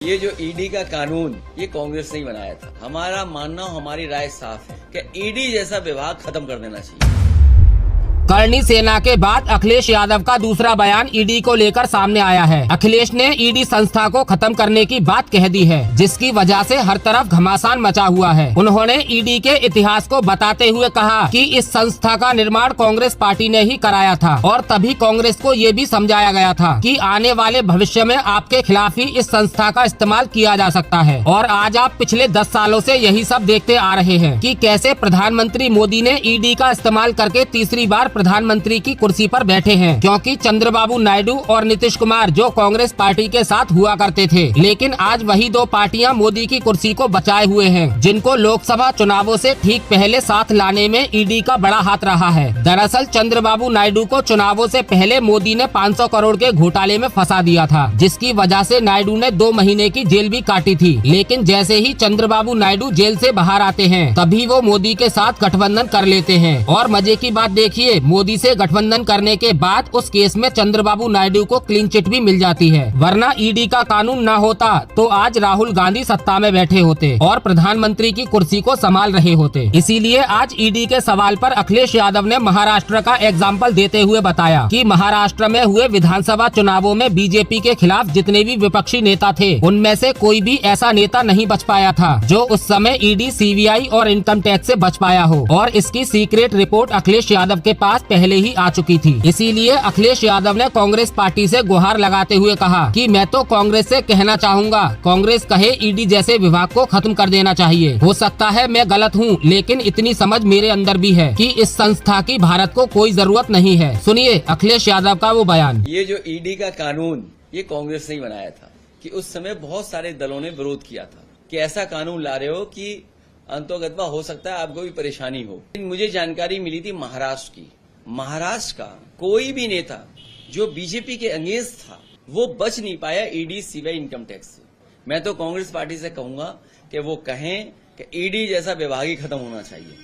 ये जो ईडी का कानून ये कांग्रेस ने ही बनाया था। हमारा मानना, हमारी राय साफ है कि ईडी जैसा विभाग खत्म कर देना चाहिए। करणी सेना के बाद अखिलेश यादव का दूसरा बयान ईडी को लेकर सामने आया है। अखिलेश ने ईडी संस्था को खत्म करने की बात कह दी है, जिसकी वजह से हर तरफ घमासान मचा हुआ है। उन्होंने ईडी के इतिहास को बताते हुए कहा कि इस संस्था का निर्माण कांग्रेस पार्टी ने ही कराया था और तभी कांग्रेस को ये भी समझाया गया था कि आने वाले भविष्य में आपके खिलाफ ही इस संस्था का इस्तेमाल किया जा सकता है। और आज आप पिछले 10 सालों से यही सब देखते आ रहे हैं कि कैसे प्रधानमंत्री मोदी ने ईडी का इस्तेमाल करके तीसरी बार प्रधानमंत्री की कुर्सी पर बैठे हैं, क्योंकि चंद्रबाबू नायडू और नीतीश कुमार जो कांग्रेस पार्टी के साथ हुआ करते थे, लेकिन आज वही दो पार्टियां मोदी की कुर्सी को बचाए हुए हैं, जिनको लोकसभा चुनावों से ठीक पहले साथ लाने में ईडी का बड़ा हाथ रहा है। दरअसल चंद्रबाबू नायडू को चुनावों से पहले मोदी ने 500 करोड़ के घोटाले में फंसा दिया था, जिसकी वजह से नायडू ने 2 महीने की जेल भी काटी थी। लेकिन जैसे ही चंद्रबाबू नायडू जेल से बाहर आते हैं, तभी वो मोदी के साथ गठबंधन कर लेते हैं। और मजे की बात देखिए, मोदी से गठबंधन करने के बाद उस केस में चंद्रबाबू नायडू को क्लीन चिट भी मिल जाती है। वरना ईडी का कानून ना होता तो आज राहुल गांधी सत्ता में बैठे होते और प्रधानमंत्री की कुर्सी को संभाल रहे होते। इसीलिए आज ईडी के सवाल पर अखिलेश यादव ने महाराष्ट्र का एग्जाम्पल देते हुए बताया कि महाराष्ट्र में हुए विधानसभा चुनावों में बीजेपी के खिलाफ जितने भी विपक्षी नेता थे, उनमें से कोई भी ऐसा नेता नहीं बच पाया था जो उस समय ईडी, सीबीआई और इनकम टैक्स से बच पाया हो। और इसकी सीक्रेट रिपोर्ट अखिलेश यादव के पास पहले ही आ चुकी थी। इसीलिए अखिलेश यादव ने कांग्रेस पार्टी से गुहार लगाते हुए कहा कि मैं तो कांग्रेस से कहना चाहूँगा, कांग्रेस कहे ईडी जैसे विभाग को खत्म कर देना चाहिए। हो सकता है मैं गलत हूँ, लेकिन इतनी समझ मेरे अंदर भी है कि इस संस्था की भारत को कोई जरूरत नहीं है। सुनिए अखिलेश यादव का वो बयान। ये जो ईडी का कानून ये कांग्रेस ने ही बनाया था कि उस समय बहुत सारे दलों ने विरोध किया था कि ऐसा कानून ला रहे हो कि अंतोगत्वा हो सकता है आपको भी परेशानी हो। मुझे जानकारी मिली थी महाराष्ट्र की। महाराष्ट्र का कोई भी नेता जो बीजेपी के अगेंस्ट था वो बच नहीं पाया ईडी, सीबीआई, इनकम टैक्स से। मैं तो कांग्रेस पार्टी से कहूंगा कि वो कहें कि ईडी जैसा विभाग ही खत्म होना चाहिए।